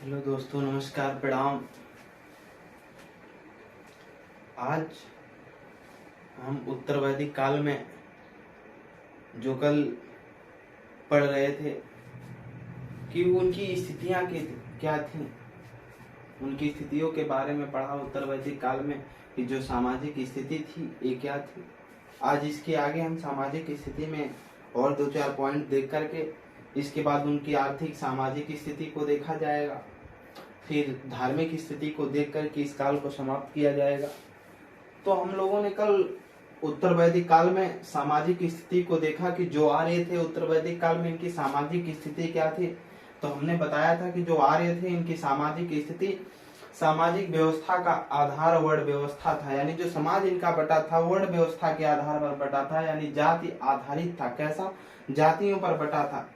Hello दोस्तों, नमस्कार, प्रणाम। आज हम उत्तर वैदिक काल में जो कल पढ़ रहे थे कि उनकी स्थितियां क्या थी, उनकी स्थितियों के बारे में पढ़ा उत्तर वैदिक काल में कि जो सामाजिक स्थिति थी ये क्या थी। आज इसके आगे हम सामाजिक स्थिति में और दो चार पॉइंट देख करके इसके बाद उनकी आर्थिक सामाजिक स्थिति को देखा जाएगा, फिर धार्मिक स्थिति को देख करके इस काल को समाप्त किया जाएगा। तो हम लोगों ने कल उत्तर वैदिक काल में सामाजिक स्थिति को देखा कि जो आर्य थे उत्तर वैदिक काल में इनकी सामाजिक स्थिति क्या थी। तो हमने बताया था कि जो आर्य थे इनकी सामाजिक स्थिति, सामाजिक व्यवस्था का आधार वर्ण व्यवस्था था, यानी जो समाज इनका बटा था वर्ण व्यवस्था के आधार पर बटा था, यानी जाति आधारित था। कैसा? जातियों पर बटा था।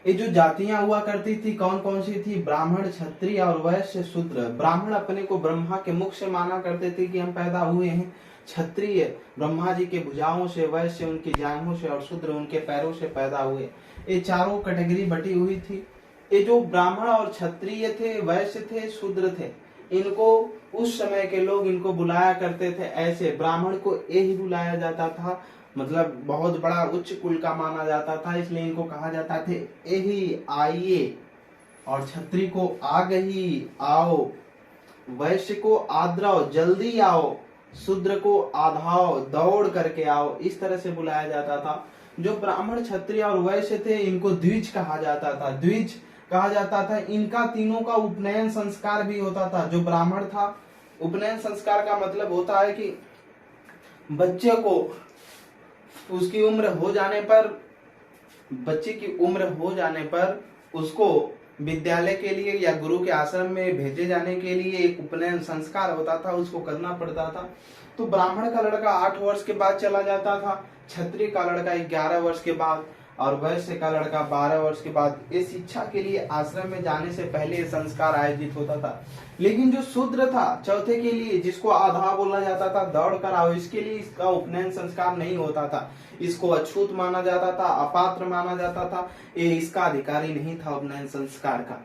ये जो जातियां हुआ करती थी कौन कौन सी थी? ब्राह्मण, क्षत्रिय और वैश्य, शूद्र। ब्राह्मण अपने को ब्रह्मा के मुख से माना करते थे कि हम पैदा हुए हैं। क्षत्रिय ब्रह्मा जी के भुजाओं से, वैश्य उनकी जांघों से और शूद्र उनके पैरों से पैदा हुए। ये चारों कैटेगरी बटी हुई थी। ये जो ब्राह्मण और क्षत्रिय थे, वैश्य थे, शूद्र थे, इनको उस समय के लोग इनको बुलाया करते थे ऐसे। ब्राह्मण को ये ही बुलाया जाता था, मतलब बहुत बड़ा उच्च कुल का माना जाता था, इसलिए इनको कहा जाता थे यही आइए। और क्षत्रिय को आ गई, आओ। वैश्य को आद्राओ, जल्दी आओ। शूद्र को आधाओ, दौड़ करके आओ। इस तरह से बुलाया जाता था। जो ब्राह्मण, क्षत्रिय और वैश्य थे इनको द्विज कहा जाता था। द्विज कहा जाता था। इनका तीनों का उपनयन संस्कार भी होता था। जो ब्राह्मण था, उपनयन संस्कार का मतलब होता है कि बच्चे को उसकी उम्र हो जाने पर, बच्चे की उम्र हो जाने पर उसको विद्यालय के लिए या गुरु के आश्रम में भेजे जाने के लिए एक उपनयन संस्कार होता था, उसको करना पड़ता था। तो ब्राह्मण का लड़का 8 वर्ष के बाद चला जाता था, क्षत्रिय का लड़का 11 वर्ष के बाद और वैश्य का लड़का 12 वर्ष के बाद। इस शिक्षा के लिए आश्रम में जाने से पहले ये संस्कार आयोजित होता था। लेकिन जो शूद्र था, चौथे के लिए, जिसको आधा बोला जाता था, दौड़ कर आओ, इसके लिए इसका उपनयन संस्कार नहीं होता था। इसको अछूत माना जाता था, अपात्र माना जाता था, ये इसका अधिकारी नहीं था उपनयन संस्कार का।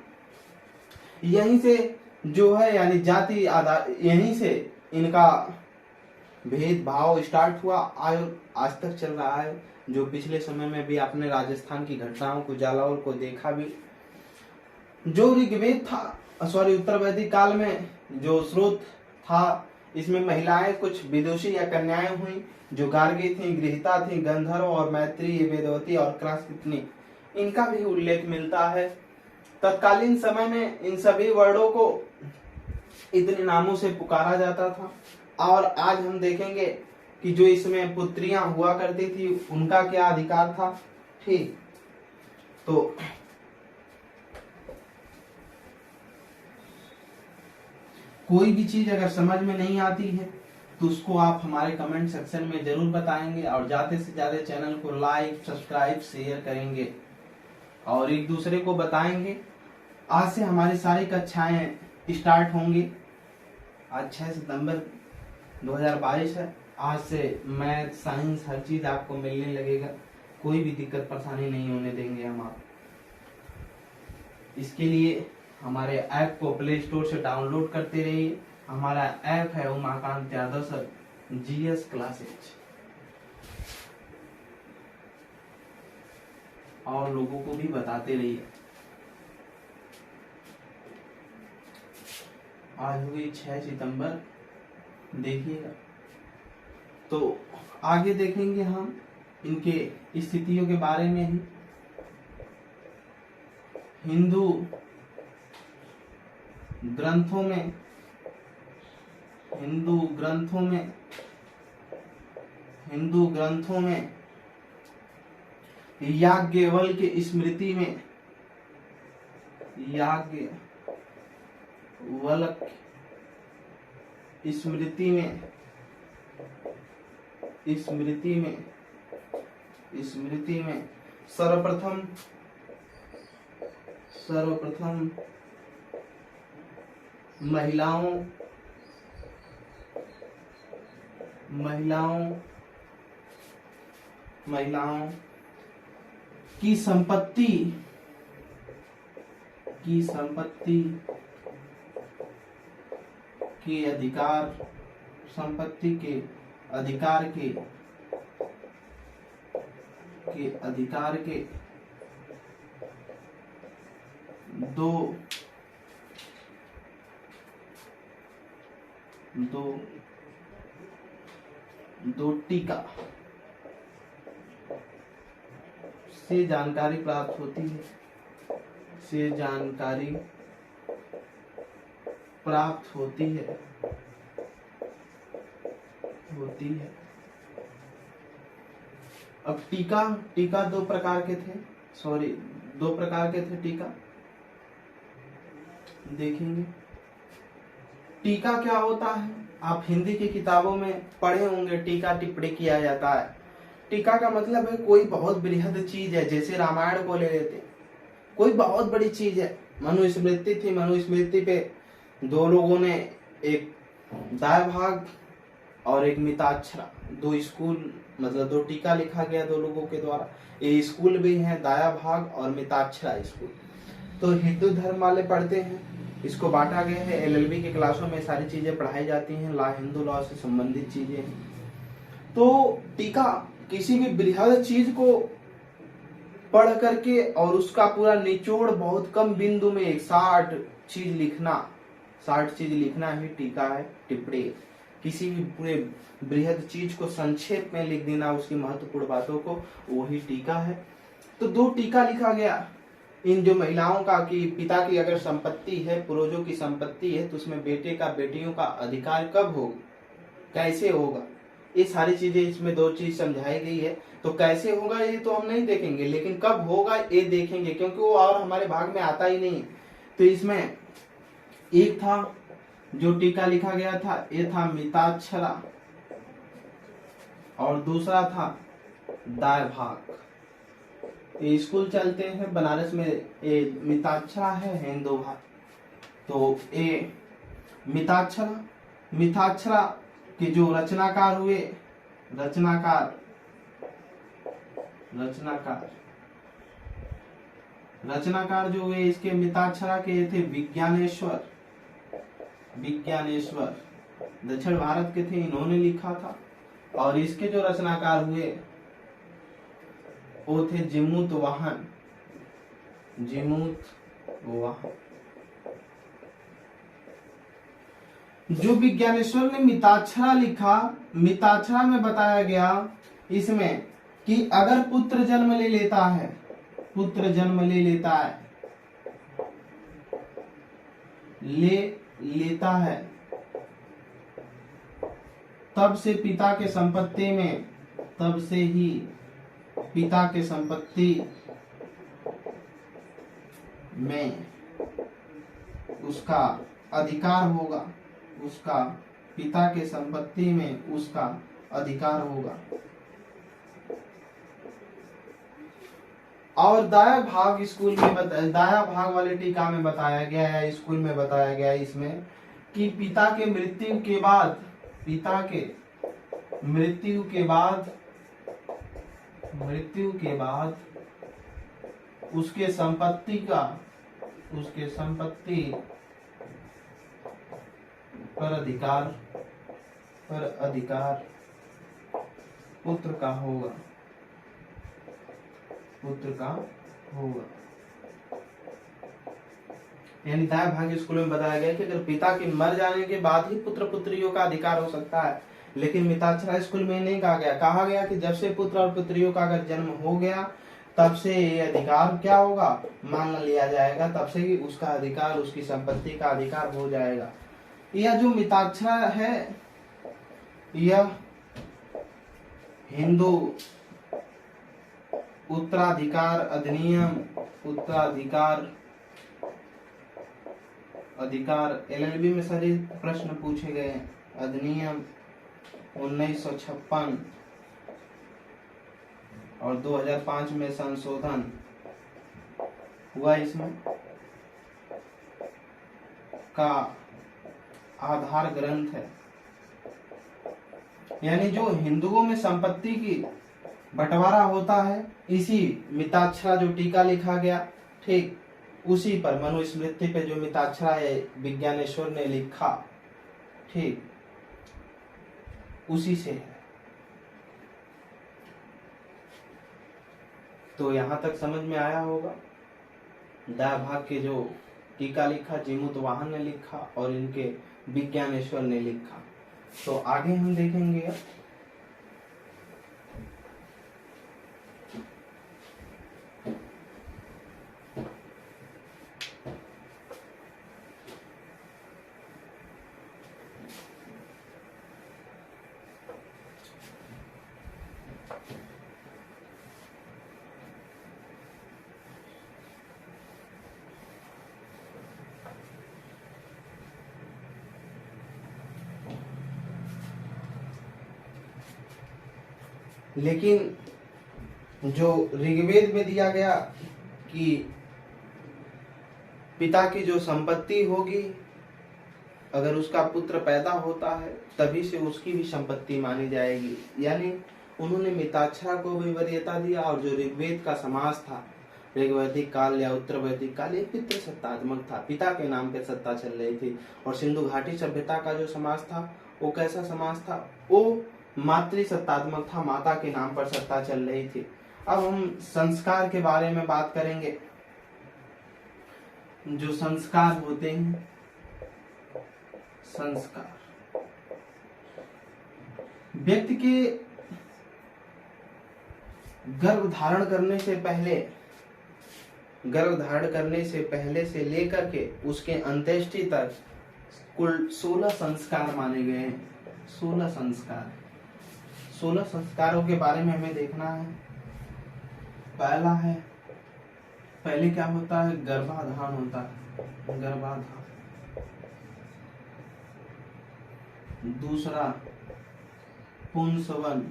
यहीं से जो है यानी जाति आधार, यहीं से इनका भेदभाव स्टार्ट हुआ, आज तक चल रहा है। जो पिछले समय में भी आपने राजस्थान की घटनाओं को, जालौर को देखा भी। जो ऋग्वेद था, सॉरी, उत्तर वैदिक काल में जो स्रोत था, इसमें महिलाएं कुछ विदुषी या कन्याएं हुई जो गार्गी थी, गृहीता थी, गंधर्व और मैत्री, वेदवती और क्रास्कितनी, इनका भी उल्लेख मिलता है। तत्कालीन समय में इन सभी वर्णों को इतने नामों से पुकारा जाता था। और आज हम देखेंगे कि जो इसमें पुत्रियां हुआ करती थी उनका क्या अधिकार था। ठीक, तो कोई भी चीज अगर समझ में नहीं आती है तो उसको आप हमारे कमेंट सेक्शन में जरूर बताएंगे और ज्यादा से ज्यादा चैनल को लाइक, सब्सक्राइब, शेयर करेंगे और एक दूसरे को बताएंगे। आज से हमारी सारी कक्षाएं स्टार्ट होंगी। आज 6 सितंबर 2022 है। आज से मैथ, साइंस, हर चीज आपको मिलने लगेगा। कोई भी दिक्कत परेशानी नहीं होने देंगे हम आप। इसके लिए हमारे ऐप को प्ले स्टोर से डाउनलोड करते रहिए। हमारा ऐप है Umakant Yadav sir GS classes, और लोगों को भी बताते रहिए। आज हुई 6 सितंबर, देखिएगा। तो आगे देखेंगे हम इनके स्थितियों के बारे में ही। हिंदू ग्रंथों में याज्ञवल्क्य की स्मृति में, स्मृति में सर्वप्रथम महिलाओं की संपत्ति की संपत्ति के अधिकार, संपत्ति के अधिकार के अधिकार के दो टीका से जानकारी प्राप्त होती है, से जानकारी प्राप्त होती है अब टीका दो प्रकार के थे, दो प्रकार के थे टीका। देखेंगे टीका क्या होता है। आप हिंदी की किताबों में पढ़े होंगे, टीका टिप्पणी किया जाता है। टीका का मतलब है कोई बहुत बृहद चीज है, जैसे रामायण को ले लेते, कोई बहुत बड़ी चीज है। मनुस्मृति थी, मनुस्मृति पे दो लोगों ने, एक दाय भाग और एक मिताक्षरा, दो स्कूल मतलब दो टीका लिखा गया दो लोगों के द्वारा। ये स्कूल भी है, दाया भाग और मिताक्षरा स्कूल। तो हिंदू धर्म वाले पढ़ते हैं, इसको बांटा गया है। एलएलबी के क्लासों में सारी चीजें पढ़ाई जाती हैं, हिंदू लॉ से संबंधित चीजें हैं। तो टीका किसी भी बृहद चीज को पढ़ करके और उसका पूरा निचोड़ बहुत कम बिंदु में 60 चीज लिखना ही टीका है, टिप्पणी। किसी भी पूरे बृहद चीज को संक्षेप में लिख देना, उसकी महत्वपूर्ण बातों को, वही टीका है। तो दो टीका लिखा गया इन जो महिलाओं का, कि पिता की अगर संपत्ति है, पूर्वजों की संपत्ति है, तो उसमें बेटे का, बेटियों का अधिकार कब होगा, कैसे होगा, ये सारी चीजें इसमें दो चीज समझाई गई है। तो कैसे होगा ये तो हम नहीं देखेंगे, लेकिन कब होगा ये देखेंगे, क्योंकि वो और हमारे भाग में आता ही नहीं। तो इसमें एक था जो टीका लिखा गया था, ये था मिताक्षरा, और दूसरा था दाय भाग। ये स्कूल चलते हैं बनारस में, ये मिताक्षरा है, हिंदू भाग। तो ये मिताक्षरा के जो रचनाकार हुए, रचनाकार जो हुए इसके मिताक्षरा के थे विज्ञानेश्वर दक्षिण भारत के थे, इन्होंने लिखा था। और इसके जो रचनाकार हुए वो थे जिमूत वाहन। जो विज्ञानेश्वर ने मिताक्षरा लिखा, मिताक्षरा में बताया गया इसमें कि अगर पुत्र जन्म ले लेता है, तब से पिता के संपत्ति में उसका अधिकार होगा, पिता के संपत्ति में उसका अधिकार होगा। और दाया भाग दाया भाग वाले टीका में बताया गया है, स्कूल में बताया गया है इसमें कि पिता के मृत्यु के बाद उसके संपत्ति पर अधिकार पुत्र का होगा। यानी दाया भाग स्कूल में बताया गया कि अगर पिता के मर जाने के बाद ही पुत्र पुत्रियों का अधिकार हो सकता है, लेकिन मिताक्षरा स्कूल में नहीं कहा गया कि जब से पुत्र और पुत्रियों का अगर जन्म हो गया तब से ये अधिकार क्या होगा, मान लिया जाएगा, तब से ही उसका अधिकार, उसकी संपत्ति का अधिकार हो जाएगा। यह जो मिताक्षरा है यह हिंदू उत्तराधिकार अधिकार एलएलबी में सारे प्रश्न पूछे गए हैं। अधिनियम 1956 और 2005 में संशोधन हुआ, इसमें का आधार ग्रंथ है। यानी जो हिंदुओं में संपत्ति की बंटवारा होता है, इसी मिताक्षरा जो टीका लिखा गया, ठीक उसी पर मनुस्मृति पे जो मिताक्षरा विज्ञानेश्वर ने लिखा, ठीक, उसी से है। तो यहाँ तक समझ में आया होगा। दाया भाग के जो टीका लिखा जीमूतवाहन ने लिखा और इनके विज्ञानेश्वर ने लिखा। तो आगे हम देखेंगे अब लेकिन जो ऋग्वेद में दिया गया कि पिता की जो संपत्ति होगी, अगर उसका पुत्र पैदा होता है तभी से उसकी भी संपत्ति मानी जाएगी, यानी उन्होंने मिताक्षरा को भी वरीयता दिया। और जो ऋग्वेद का समाज था, ऋग्वैदिक काल या उत्तर वैदिक काल, ये पितृ सत्तात्मक था, पिता के नाम पे सत्ता चल रही थी। और सिंधु घाटी सभ्यता का जो समाज था वो कैसा समाज था, वो मातृ सत्तात्मक था, माता के नाम पर सत्ता चल रही थी। अब हम संस्कार के बारे में बात करेंगे। जो संस्कार होते हैं, संस्कार व्यक्ति के गर्भ धारण करने से पहले से लेकर के उसके अंत्येष्टि तक कुल 16 संस्कार माने गए हैं। 16 संस्कार, 16 संस्कारों के बारे में हमें देखना है। पहले क्या होता है, गर्भाधान होता है, गर्भाधान। दूसरा पुंसवन,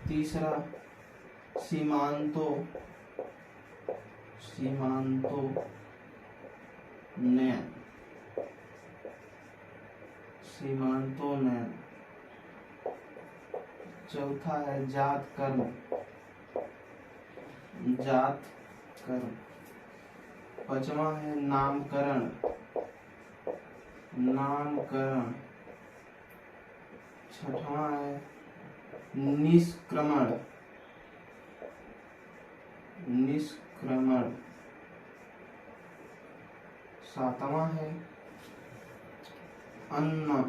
तीसरा सीमांतोनयन, चौथा है जात कर्म, पांचवा है नामकरण, छठवां है निष्क्रमण, सातवां है अन्न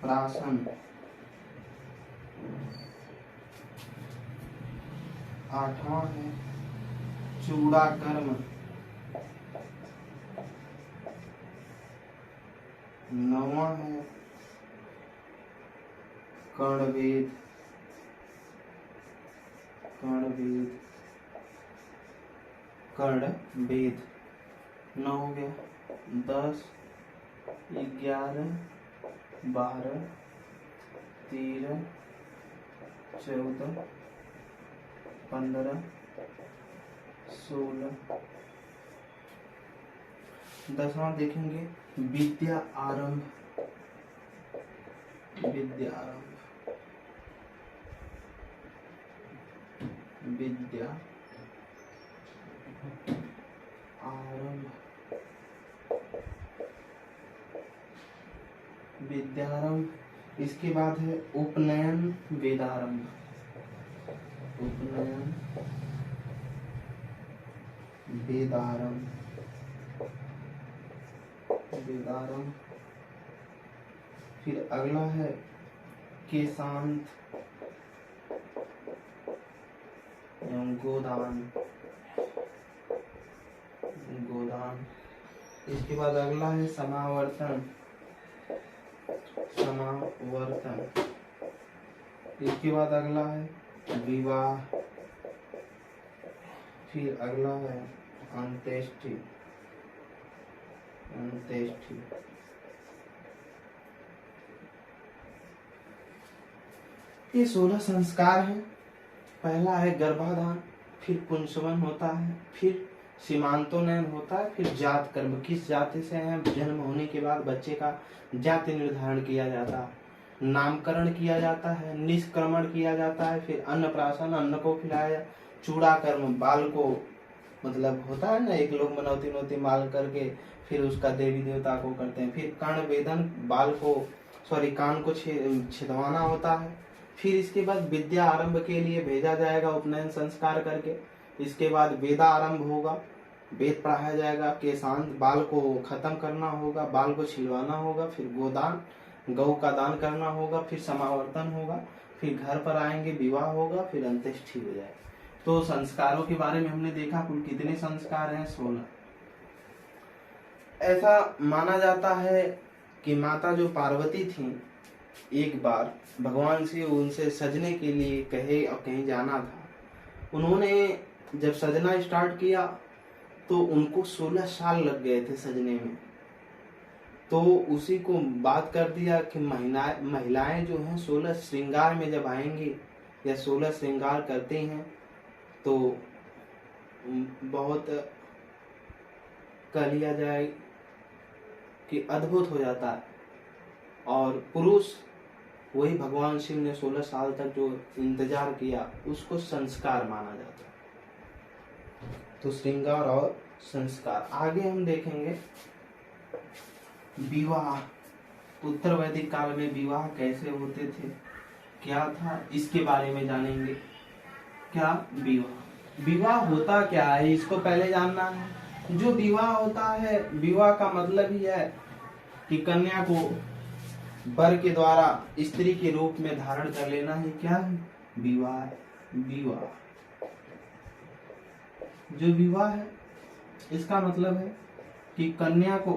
प्राशन, आठवां है चूड़ा कर्म, नौवां है कर्णवेद, 9 हो गया। 10, 11, 12, 13, 14, 15, 16। 10वां देखेंगे विद्या आरंभ, विद्यारंभ। इसके बाद है उपनयन वेदारंभ, वेदारंभ। फिर अगला है केशांत एवं गोदान। इसके बाद अगला है समावर्तन। इसके बाद अगला है विवाह। फिर अगला है अंत्येष्टि। ये 16 संस्कार हैं। पहला है गर्भाधान, फिर पुंसवन होता है, फिर सीमांतोनयन होता है, फिर जात कर्म, किस जाति से है, जन्म होने के बाद बच्चे का जाति निर्धारण किया जाता है। नामकरण किया जाता है, निष्क्रमण किया जाता है, फिर अन्नप्राशन, अन्न को खिलाया, चूड़ा कर्म, बाल को मतलब होता है ना, एक लोग मनौती नौती माल करके फिर उसका देवी देवता को करते हैं, फिर कर्ण वेदन, बाल को कान को छिदवाना होता है, फिर इसके बाद विद्या आरंभ के लिए भेजा जाएगा उपनयन संस्कार करके, इसके बाद वेदा आरंभ होगा, वेद पढ़ाया जाएगा, केशांत बाल को खत्म करना होगा, बाल को छिलवाना होगा, फिर गोदान, गौ का दान करना होगा, फिर समावर्तन होगा, फिर घर पर आएंगे, विवाह होगा, फिर अंत्येष्टि हो जाएगा। तो संस्कारों के बारे में हमने देखा कुल कितने संस्कार हैं, 16। ऐसा माना जाता है कि माता जो पार्वती थी, एक बार भगवान से उनसे सजने के लिए कहे और कहीं जाना था। उन्होंने जब सजना स्टार्ट किया तो उनको 16 साल लग गए थे सजने में। तो उसी को बात कर दिया कि महिलाएं जो हैं 16 श्रृंगार में जब आएंगी या 16 श्रृंगार करते हैं तो बहुत कह लिया जाए कि अद्भुत हो जाता है। और पुरुष वही भगवान शिव ने 16 साल तक जो इंतजार किया उसको संस्कार माना जाता है। तो श्रृंगार और संस्कार। आगे हम देखेंगे विवाह। उत्तर वैदिक काल में विवाह कैसे होते थे, क्या था, इसके बारे में जानेंगे। क्या विवाह, विवाह होता क्या है, इसको पहले जानना है। जो विवाह होता है, विवाह का मतलब ही है कि कन्या को वर के द्वारा स्त्री के रूप में धारण कर लेना ही क्या है, विवाह। विवाह, जो विवाह है इसका मतलब है कि कन्या को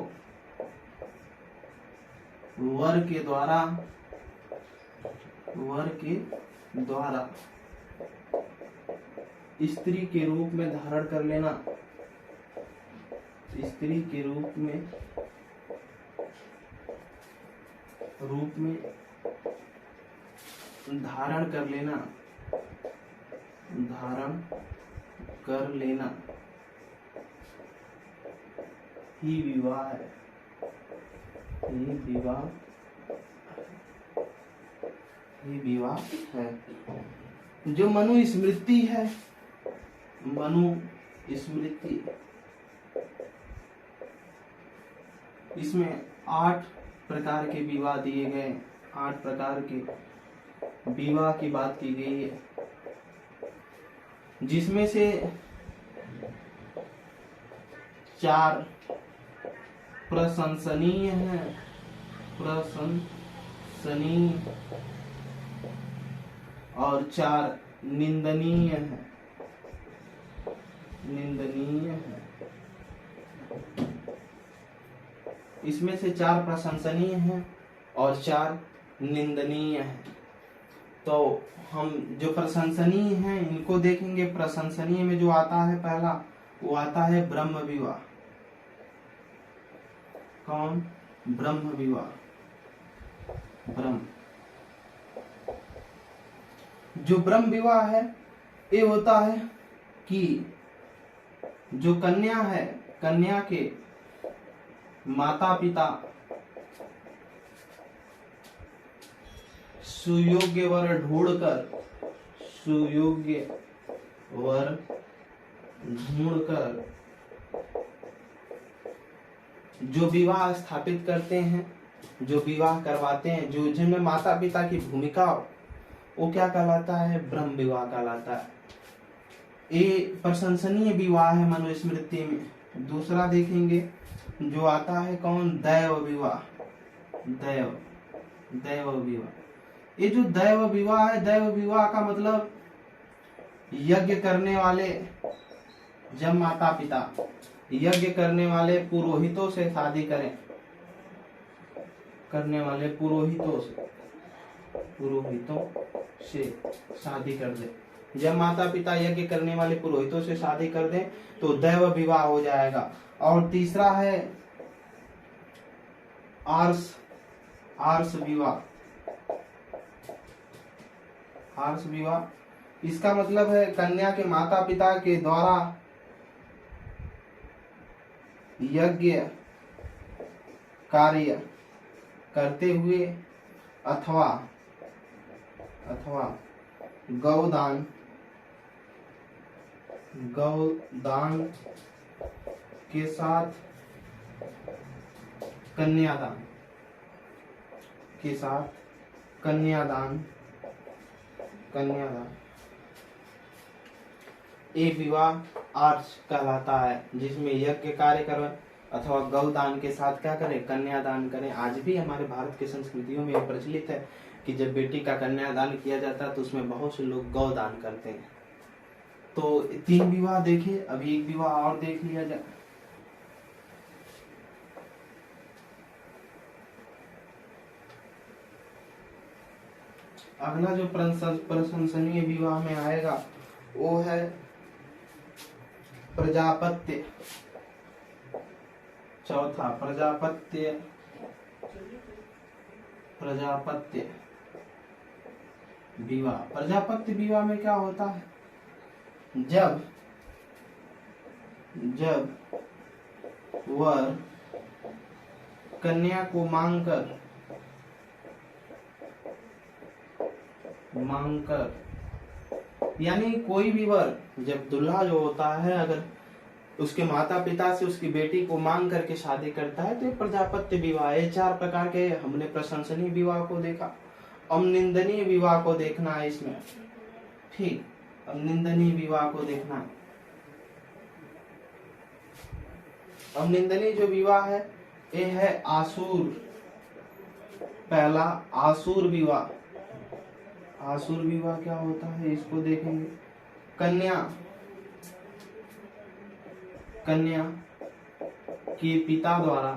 वर के द्वारा स्त्री के रूप में धारण कर लेना, स्त्री के रूप में धारण कर लेना ही विवाह है। ये विवाह है। जो मनुस्मृति है, मनुस्मृति, इसमें 8 प्रकार के विवाह दिए गए, 8 प्रकार के विवाह की बात की गई है, जिसमें से 4 प्रशंसनीय हैं, और 4 निंदनीय हैं, इसमें से 4 प्रशंसनीय हैं और 4 निंदनीय हैं। तो हम जो प्रशंसनीय हैं इनको देखेंगे। प्रशंसनीय में जो आता है पहला, वो आता है ब्रह्म विवाह। कौन? ब्रह्म विवाह। ब्रह्म, जो ब्रह्म विवाह है ये होता है कि जो कन्या है, कन्या के माता पिता सुयोग्य वर ढूंढकर जो विवाह स्थापित करते हैं, जो विवाह करवाते हैं, जो जिनमें माता पिता की भूमिका, वो क्या कहलाता है? ब्रह्म विवाह कहलाता है। ये प्रशंसनीय विवाह है मनुस्मृति में। दूसरा देखेंगे जो आता है कौन? दैव विवाह। दैव विवाह, ये जो दैव विवाह है, दैव विवाह का मतलब यज्ञ करने वाले, जब माता पिता यज्ञ करने वाले पुरोहितों से शादी करें, करने वाले पुरोहितों से शादी कर दे। जब माता पिता यज्ञ करने वाले पुरोहितों से शादी कर दें तो दैव विवाह हो जाएगा। और तीसरा है आर्ष विवाह। आर्ष विवाह, इसका मतलब है कन्या के माता पिता के द्वारा यज्ञ कार्य करते हुए अथवा गौदान के साथ कन्यादान एक विवाह आर्च कहलाता है, जिसमें यज्ञ कार्य करें अथवा गौदान के साथ क्या करें, कन्यादान करें। आज भी हमारे भारत के संस्कृतियों में यह प्रचलित है कि जब बेटी का कन्यादान किया जाता है तो उसमें बहुत से लोग गौदान करते हैं। तो 3 विवाह देखे, अभी एक विवाह और देख लिया जाए। अगला जो प्रशंसनीय विवाह में आएगा वो है प्रजापत्य। चौथा प्रजापत्य विवाह। प्रजापत्य विवाह में क्या होता है, जब वर कन्या को मांगकर यानी कोई भी वर, जब दूल्हा जो होता है अगर उसके माता पिता से उसकी बेटी को मांग करके शादी करता है तो ये प्रजापत्य विवाह है। 4 प्रकार के हमने प्रशंसनीय विवाह को देखा, अब निंदनीय विवाह को देखना है इसमें। ठीक, अब निंदनीय विवाह को देखना है। अब निंदनीय जो विवाह है ये है आसुर। पहला आसुर विवाह। आसुर विवाह क्या होता है इसको देखेंगे। कन्या के पिता द्वारा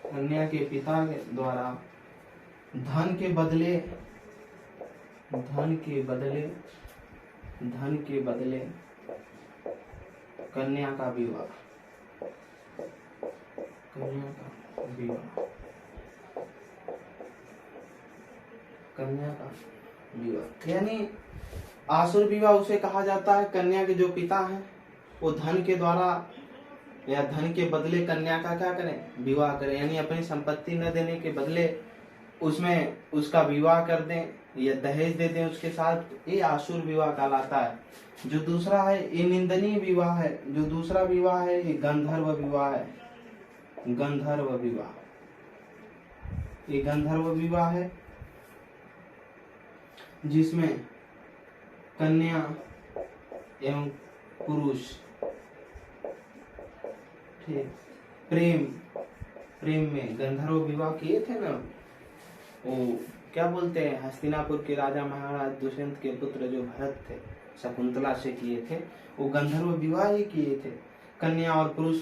कन्या के पिता द्वारा धन के बदले कन्या का विवाह। यानी आसुर विवाह उसे कहा जाता है, कन्या के जो पिता हैं वो धन के द्वारा या धन के बदले कन्या का क्या करें, विवाह करें। यानी अपनी संपत्ति न देने के बदले उसमें उसका विवाह कर दें या दहेज दे दें उसके साथ, ये आसुर विवाह कहलाता है। जो दूसरा है ये निंदनीय विवाह है। जो दूसरा विवाह है ये गंधर्व विवाह है। ये गंधर्व विवाह है जिसमें कन्या एवं पुरुष ठीक प्रेम में गंधर्व विवाह किए थे ना, वो क्या बोलते हैं, हस्तिनापुर के राजा महाराज दुष्यंत के पुत्र जो भरत थे शकुंतला से किए थे, वो गंधर्व विवाह ही किए थे। कन्या और पुरुष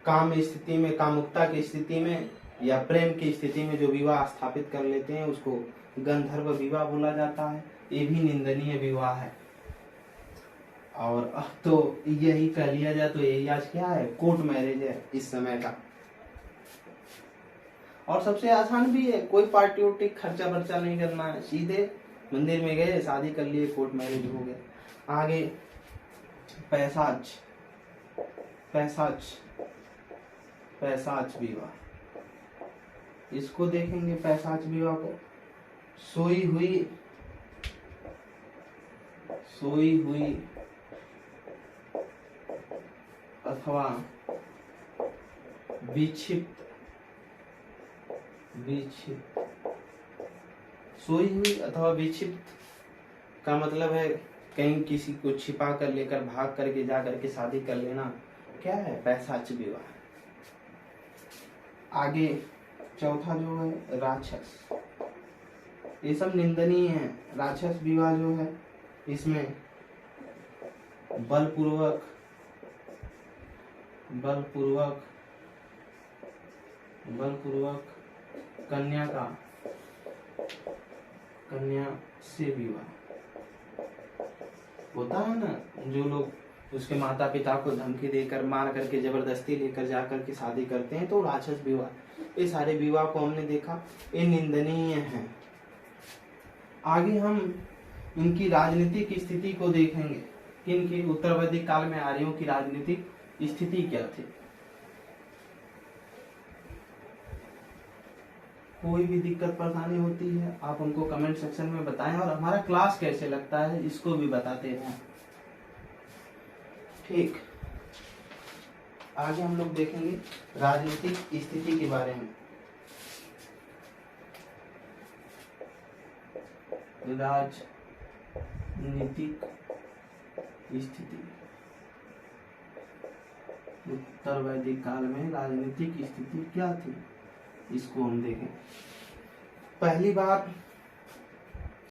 काम स्थिति में, कामुकता की स्थिति में या प्रेम की स्थिति में जो विवाह स्थापित कर लेते हैं उसको गंधर्व विवाह बोला जाता है। ये भी निंदनीय विवाह है। और अब तो यही कह लिया जाए तो यही आज क्या है, कोर्ट मैरिज है इस समय का। और सबसे आसान भी है, कोई पार्टी उर्टी खर्चा बर्चा नहीं करना है, सीधे मंदिर में गए शादी कर लिए, कोर्ट मैरिज हो गया। आगे पैसाच विवाह, इसको देखेंगे। पैसाच विवाह को सोई हुई अथवा विक्षिप्त सोई हुई अथवा विक्षिप्त का मतलब है कहीं किसी को छिपा कर लेकर भाग करके जा करके शादी कर लेना, क्या है, पैसाच विवाह। आगे चौथा जो है राक्षस, ये सब निंदनीय है। राक्षस विवाह जो है इसमें बलपूर्वक कन्या से विवाह होता है ना, जो लोग उसके माता पिता को धमकी देकर मार करके जबरदस्ती लेकर जा करके शादी करते हैं, तो राक्षस विवाह। ये सारे विवाह को हमने देखा, ये निंदनीय है। आगे हम इनकी राजनीतिक स्थिति को देखेंगे कि इनकी उत्तर वैदिक काल में आर्यों की राजनीतिक स्थिति क्या थी। कोई भी दिक्कत परेशानी होती है आप हमको कमेंट सेक्शन में बताएं, और हमारा क्लास कैसे लगता है इसको भी बताते रहें। ठीक, आगे हम लोग देखेंगे राजनीतिक स्थिति के बारे में। राजनीतिक स्थिति, उत्तर वैदिक काल में राजनीतिक स्थिति क्या थी, इसको हम देखें। पहली बात